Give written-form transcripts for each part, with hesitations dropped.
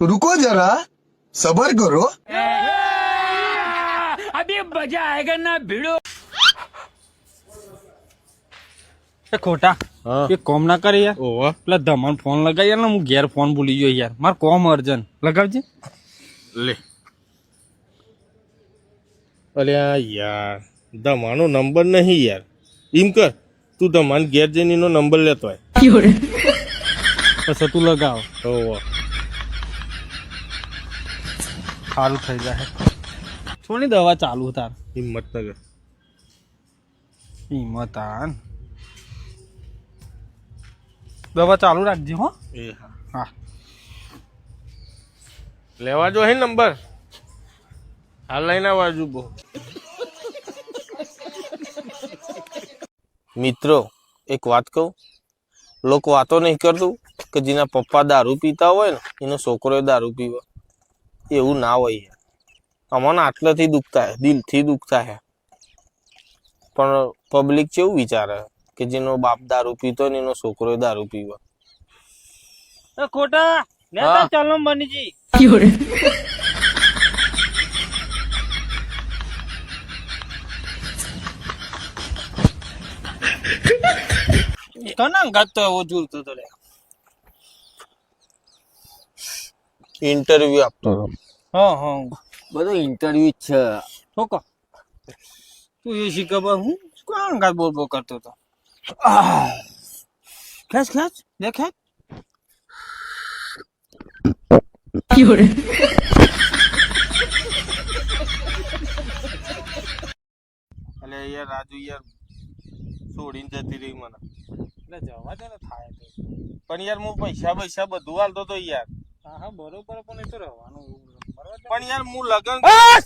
रुको जरा सबर करो। अभी मजा आएगा ना भिड़ो। ખોટા હા એ કોમ ના કરે યાર. ઓવા પેલા ધમણ ફોન લગાવી યાર ને હું ઘેર ફોન ભૂલી ગયો યાર. મારે કોમ અર્જન્ટ લગાવજે. લે અલ્યા યાર દમાનો નંબર નહીં યાર એમ કર તું દમાન ઘેર જઈને એનો નંબર લેતો હોય પછી તું લગાવ ઓવા સારું થઈ જાય. થોડી દવા ચાલુ તાર હિંમતનગર હિંમત આન દવા ચાલુ રાખજે હો. એ હા હા લેવા જો હે નંબર હાલ લઈને આવજો બહુ મિત્રો એક વાત કહું લોકો વાતો નહીં કરતું કે જેના પપ્પા દારૂ પીતા હોય ને એનો છોકરો દારૂ પીવે એવું ના હોય યાર. અમને આટલાથી દુખતા હે દિલથી દુખતા હે પણ પબ્લિક કેવું વિચારે કે જેનો બાપ દારૂ પીતો હોય ને એનો છોકરો દારૂ પીવે. ખોટા હા. ચાલો બનીજી કના ગાત તો એવો જોરતો તો લે. ઇન્ટરવ્યુ આપતો હતો. હા હા બધું ઇન્ટરવ્યુ જ છે. ઠોકો તું એ શીખબર હું કોણ ગાત બોલ બોલ કરતો હતો. ખેંચ ખેંચ લે ખેંચ. અલે યાર રાજુ યાર છોડીને જતી રહી મને. એટલે જવા દે ને થાય તો. પણ યાર હું પૈસા બધું હાલતો તો યાર. હા હા બરોબર પણ એ તો રહેવાનું બરોબર. પણ યાર હું લગન બસ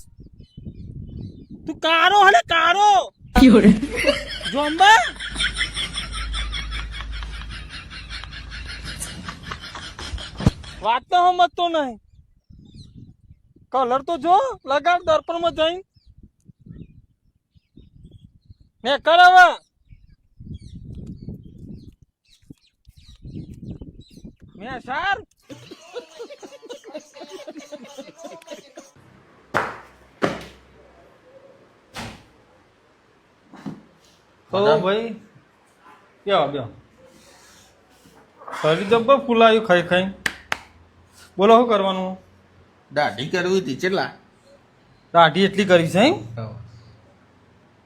તું કારો હલે કારો જોંબા વાત તો સમજતો નહીં. કલર તો જો લગાડ દર્પણ માં જઈ ને કર હવે. મેં સાર તો ભાઈ બેહો બેહો. શરીર જબ્બર ફૂલાયું ખાઈ ખાઈ. બોલો શું કરવાનું? દાઢી કરવી હતી કેટલા દાઢી એટલી કરી છે એમ?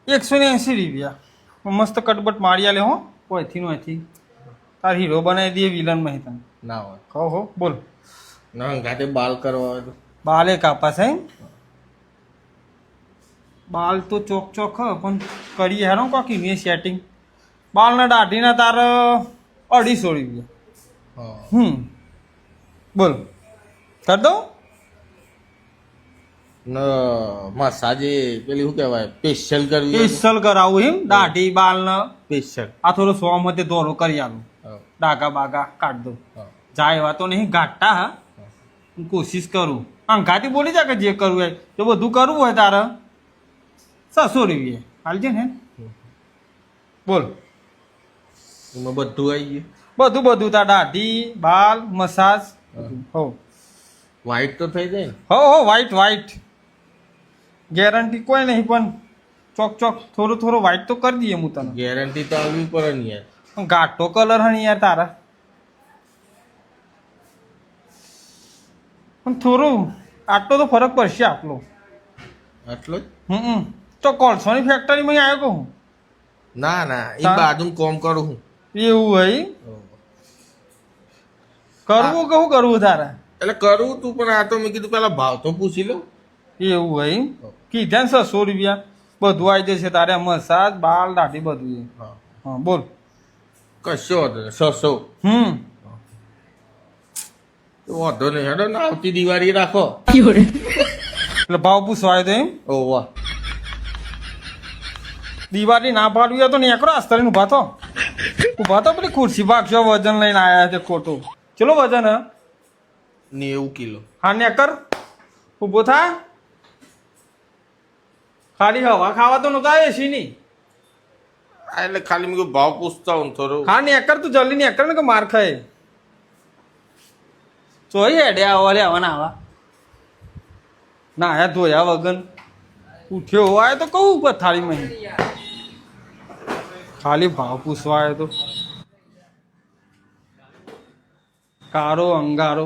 180 રૂપિયા મસ્ત કટબટ મારી આલે હો. કોઈથી નો એથી તાર હીરો બનાવી દઈએ વિલન માં તને. ના હોય કહો હો બોલ. ના ગાતે બાલ કરવા હોય તો બાલે કાપા છે એમ? બાલ તો ચોક ચોક હ પણ કરીએ હેરો કાકી ને સેટિંગ. બાલના દાઢીના તાર 250 રૂપિયા. હા બોલ કર દઉં? ન મસાજે પેલી શું કહેવાય સ્પેશિયલ કરવી સ્પેશિયલ કરાવું એમ? દાઢી બાલ ને સ્પેશિયલ આ થોડો 100 માંથી દોરો કરી આલું. ડાગા બાગા કાઢ દો. જાય એવા તો નહીં ગાંઠતા હા. હું કોશિશ કરું. અંગાથી બોલી જા કે જે કરવું હોય જો બધું કરવું હોય તારે 600 રૂપિયા હાલજે ને. બોલ એમાં બધું આવી ગયું. બધું બધું તાર દાઢી બાલ મસાજ હો વ્હાઈટ તો થઈ જાય ને. હો હો વ્હાઈટ વ્હાઈટ ગેરંટી કોઈ નહીં પણ ચોક ચોક થોડું થોડું વ્હાઈટ તો કરી દઈએ હું તને. ગેરંટી તો આવવી પડે ને યાર. ગાઢો કલર હે ને યાર તારા પણ થોડું આટલો તો ફરક પડશે આટલો. આટલો જ તો કોલસોની ફેક્ટરીમાં આવ્યો કહું. ના ના એ તાર- બાજુ કોમ કરું હું એવું હોય કરવું કહું કરવું તારે એટલે કરું તું પણ આ તો મેં કીધું પેલા ભાવ તો પૂછી લો. એવું હોય કીધા ને 600 રૂપિયા બધું આવી જશે તારે મસાજ બાલ દાઢી બધું. હા હા બોલ. કશો વાંધો નહીં 600 તો વાંધો નહીં હેડો ને આવતી દિવાળી રાખો. એટલે ભાવ પૂછવાય તો એમ? ઓ વાહ દિવાળી ના પાડવી હોય તો નેકરો આસ્તરીને ઉભા તો પેલી ખુરશી ભાગશો વજન લઈને આયા છે ખોટું. ચલો વજન હે 90 કિલો. હા નેકર ઉભો થા. ખાલી હવા ખાવા તો નતો એસી ની. આ એટલે ખાલી મેં કીધું ભાવ પૂછતા હું થોડું. હા નેકર તું જલ્દી નેકર ને કે માર ખાય. ચોઈ હેડે આવા લે આવા આવા ના આયા ધોયા વગર ઉઠ્યો હોય તો કહું પથારીમાં ખાલી ભાવ પૂછવા આવ્યો તો કારો અંગારો